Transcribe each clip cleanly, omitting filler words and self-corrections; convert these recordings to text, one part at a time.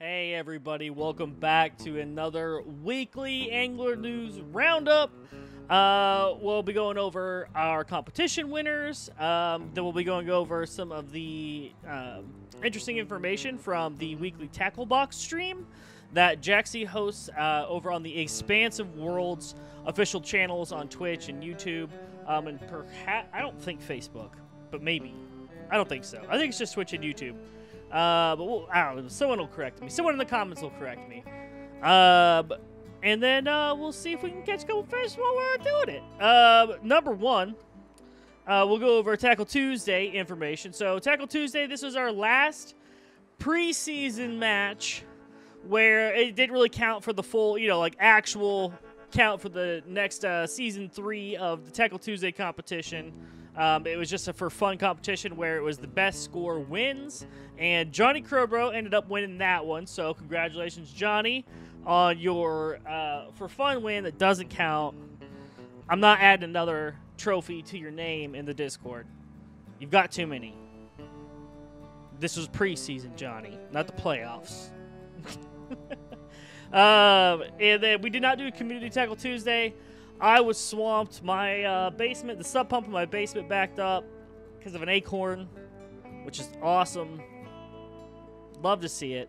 Hey everybody, welcome back to another weekly angler news roundup. We'll be going over our competition winners. Then we'll be going over some of the interesting information from the weekly tackle box stream that Jaxie hosts over on the Expansive Worlds official channels on Twitch and YouTube, and perhaps I don't think Facebook, but maybe. I don't think so. I think it's just Twitch and YouTube. But I don't know. Someone will correct me. Someone in the comments will correct me. And then we'll see if we can catch a couple fish while we're doing it. Number one, we'll go over Tackle Tuesday information. So Tackle Tuesday, this was our last preseason match where it didn't really count for the full, actual count for the next season 3 of the Tackle Tuesday competition. It was just a for fun competition where it was the best score wins, and Johnny Crowbro ended up winning that one. So congratulations, Johnny, on your for fun win that doesn't count. I'm not adding another trophy to your name in the Discord. You've got too many. This was preseason, Johnny, not the playoffs. And then we did not do a Community Tackle Tuesday. I was swamped. My basement, the sub pump in my basement backed up because of an acorn, which is awesome. Love to see it.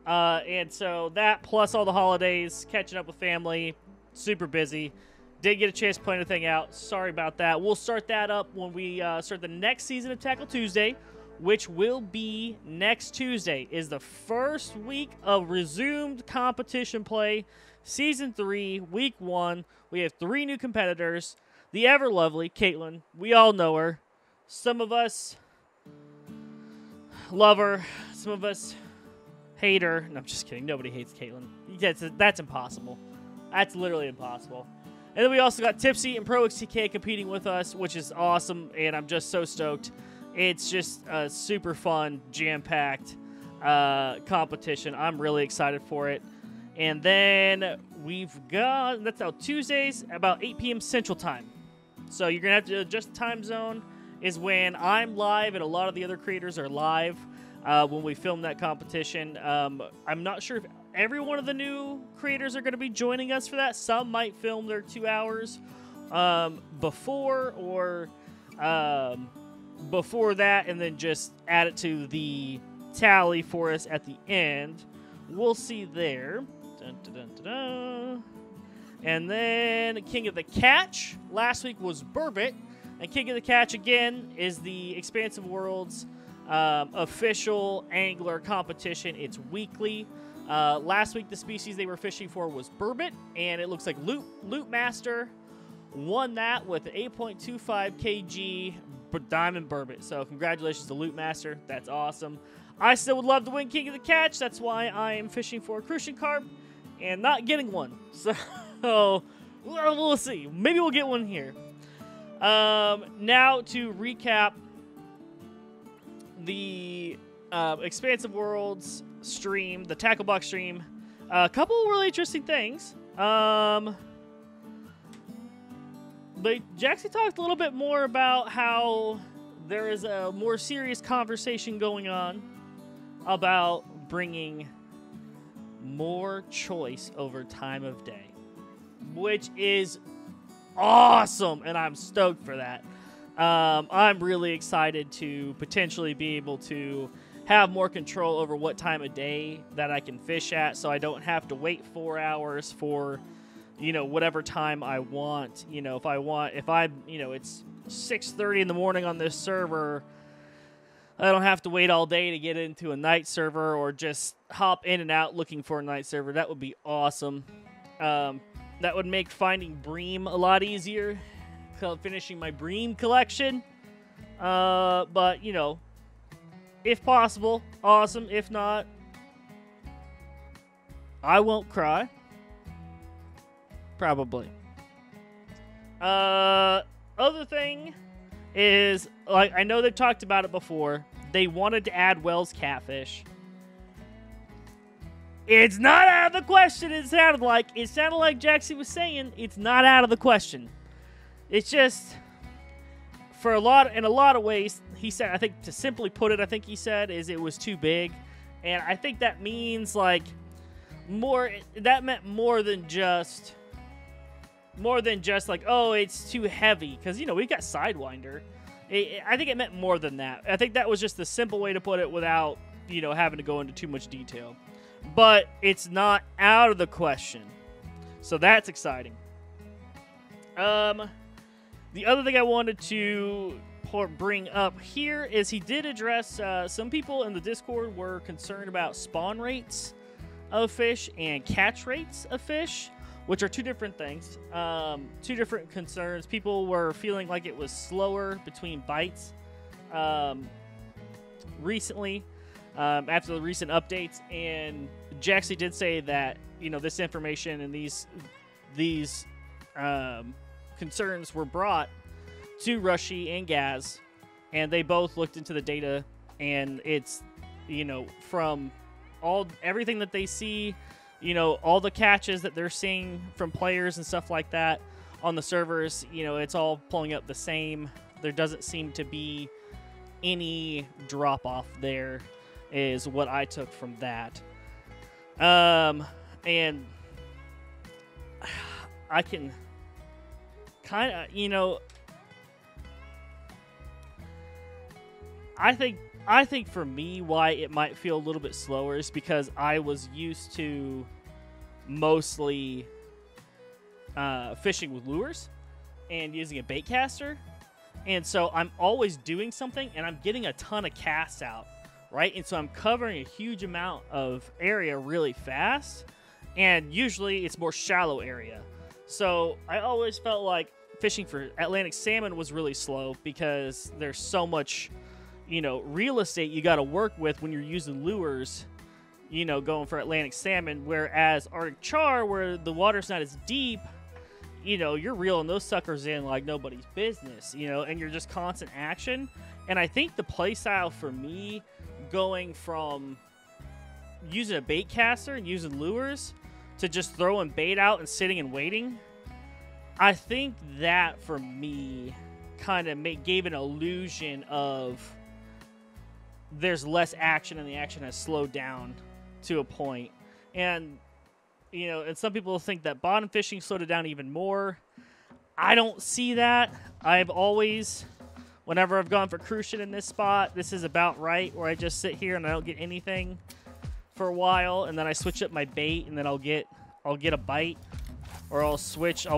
And so that plus all the holidays, catching up with family, super busy. Didn't get a chance to play anything out. Sorry about that. We'll start that up when we start the next season of Tackle Tuesday, which will be next Tuesday. Is the first week of resumed competition play. Season 3, Week 1, we have 3 new competitors. The ever-lovely Caitlin. We all know her. Some of us love her. Some of us hate her. No, I'm just kidding. Nobody hates Caitlin. That's impossible. That's literally impossible. And then we also got Tipsy and Pro XTK competing with us, which is awesome, and I'm just so stoked. It's just a super fun, jam-packed competition. I'm really excited for it. And then we've got, that's out Tuesdays, about 8 p.m. Central Time. So you're going to have to adjust the time zone is when I'm live and a lot of the other creators are live when we film that competition. I'm not sure if every one of the new creators are going to be joining us for that. Some might film their 2 hours before or before that and then just add it to the tally for us at the end. We'll see there. Dun, dun, dun, dun, dun. And then King of the Catch. Last week was Burbot. And King of the Catch, again, is the Expansive Worlds official angler competition. It's weekly. Last week, the species they were fishing for was Burbot. And it looks like Loot Master won that with an 8.25 kg Diamond Burbot. So congratulations to Loot Master. That's awesome. I still would love to win King of the Catch. That's why I am fishing for a crucian carp and not getting one. So we'll see. Maybe we'll get one here. Now to recap the Expansive Worlds stream, the Tackle Box stream. A couple of really interesting things. But Jaxie talked a little bit more about how there is a more serious conversation going on about bringing more choice over time of day, which is awesome, and I'm stoked for that. I'm really excited to potentially be able to have more control over what time of day that I can fish at, so I don't have to wait 4 hours for, whatever time I want. It's 6:30 in the morning on this server, I don't have to wait all day to get into a night server or just hop in and out looking for a night server. That would be awesome. That would make finding bream a lot easier, finishing my bream collection. But, if possible, awesome. If not, I won't cry. Probably. Other thing is, I know they've talked about it before. They wanted to add Wells catfish. It's not out of the question, it sounded like. It sounded like Jaxie was saying it's not out of the question. It's just, in a lot of ways, he said, I think to simply put it, I think he said, is it was too big. And I think that means like more. That meant more than just like, oh, it's too heavy, because we got Sidewinder. I think it meant more than that. I think that was just the simple way to put it without having to go into too much detail. But it's not out of the question, so that's exciting. The other thing I wanted to bring up here is he did address some people in the Discord were concerned about spawn rates of fish and catch rates of fish, which are two different things, two different concerns. People were feeling like it was slower between bites recently after the recent updates, and Jaxie did say that this information and these concerns were brought to Rushy and Gaz, and they both looked into the data, and it's from everything that they see, all the catches that they're seeing from players and stuff like that on the servers, it's all pulling up the same. There doesn't seem to be any drop off there, is what I took from that. And I can kind of, I think for me, why it might feel a little bit slower is because I was used to mostly fishing with lures and using a bait caster, and so I'm always doing something and I'm getting a ton of casts out, right? And so I'm covering a huge amount of area really fast, and usually it's more shallow area. So I always felt like fishing for Atlantic salmon was really slow because there's so much real estate you got to work with when you're using lures, going for Atlantic salmon. Whereas Arctic char, where the water's not as deep, you're reeling those suckers in like nobody's business, and you're just constant action. And I think the play style for me, going from using a bait caster and using lures to just throwing bait out and sitting and waiting, I think that for me kind of gave an illusion of there's less action and the action has slowed down to a point. And, and some people think that bottom fishing slowed it down even more. I don't see that. I've always, whenever I've gone for crucian in this spot, this is about right, where I just sit here and I don't get anything for a while, and then I switch up my bait, and then I'll get a bite, or I'll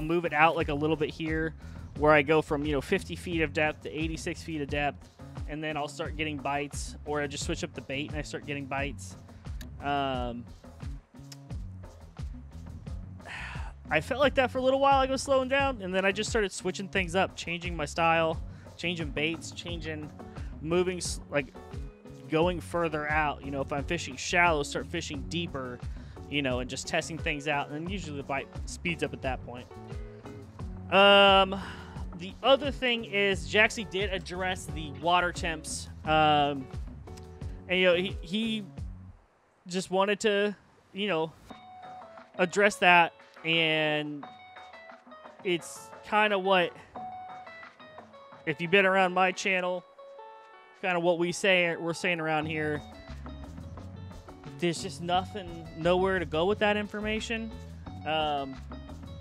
move it out like a little bit here, where I go from 50 feet of depth to 86 feet of depth, and then I'll start getting bites, or I just switch up the bait and I start getting bites. I felt like that for a little while. I go slowing down, and then I just started switching things up, changing my style, changing baits, moving, like going further out. If I'm fishing shallow, start fishing deeper, and just testing things out, and then usually the bite speeds up at that point. The other thing is Jaxie did address the water temps, and he just wanted to address that, and it's kind of what, if you've been around my channel, kind of what we're saying around here. There's just nowhere to go with that information.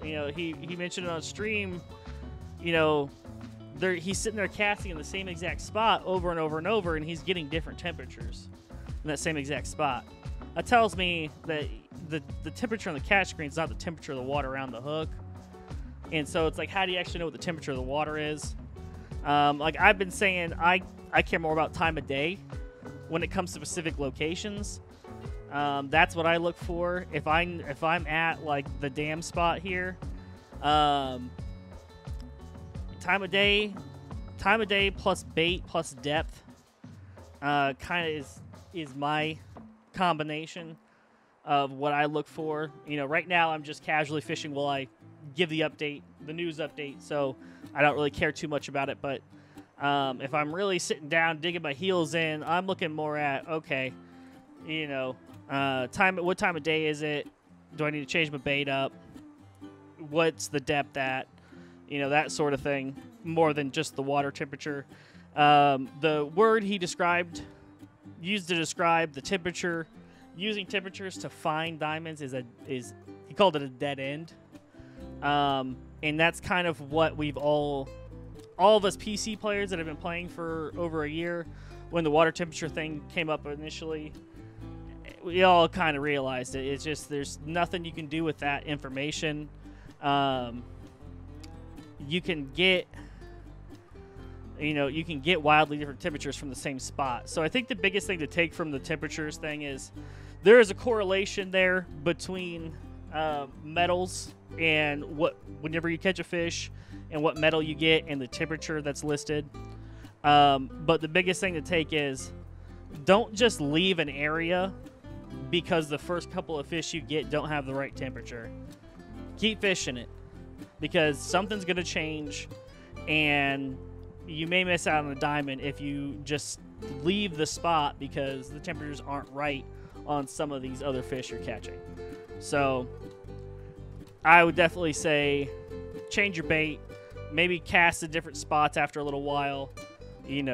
He mentioned it on stream. He's sitting there casting in the same exact spot over and over and over, and he's getting different temperatures in that same exact spot. That tells me that the temperature on the catch screen is not the temperature of the water around the hook. And so it's like, how do you actually know what the temperature of the water is? Like I've been saying, I care more about time of day when it comes to specific locations. That's what I look for. If I'm at like the dam spot here, time of day plus bait plus depth, kind of is my combination of what I look for. Right now I'm just casually fishing while I give the news update, so I don't really care too much about it. But if I'm really sitting down, digging my heels in, I'm looking more at, okay, what time of day is it? Do I need to change my bait up? What's the depth at? That sort of thing, more than just the water temperature. The word he described used to describe the temperature. Using temperatures to find diamonds is he called it a dead end. And that's kind of what we've all of us PC players that have been playing for over a year, when the water temperature thing came up initially, we all kind of realized it. It's just there's nothing you can do with that information. You can get wildly different temperatures from the same spot. So I think the biggest thing to take from the temperatures thing is there is a correlation there between metals and whenever you catch a fish and what metal you get and the temperature that's listed. But the biggest thing to take is don't just leave an area because the first couple of fish you get don't have the right temperature. Keep fishing it, because something's going to change, and you may miss out on a diamond if you just leave the spot because the temperatures aren't right on some of these other fish you're catching. So I would definitely say change your bait, maybe cast at different spots after a little while,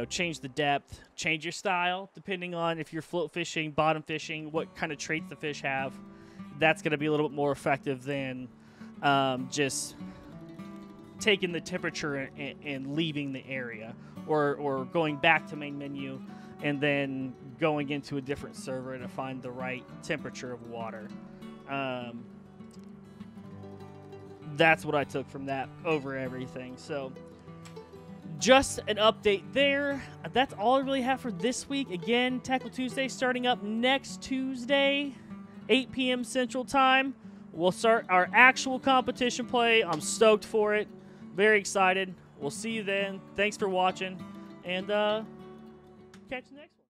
change the depth, change your style depending on if you're float fishing, bottom fishing, what kind of traits the fish have. That's going to be a little bit more effective than just taking the temperature and leaving the area, or going back to main menu and then going into a different server to find the right temperature of water. That's what I took from that over everything. So just an update there. That's all I really have for this week. Again, Tackle Tuesday starting up next Tuesday, 8 p.m. Central Time. We'll start our actual competition play. I'm stoked for it. Very excited. We'll see you then. Thanks for watching, and catch you next week.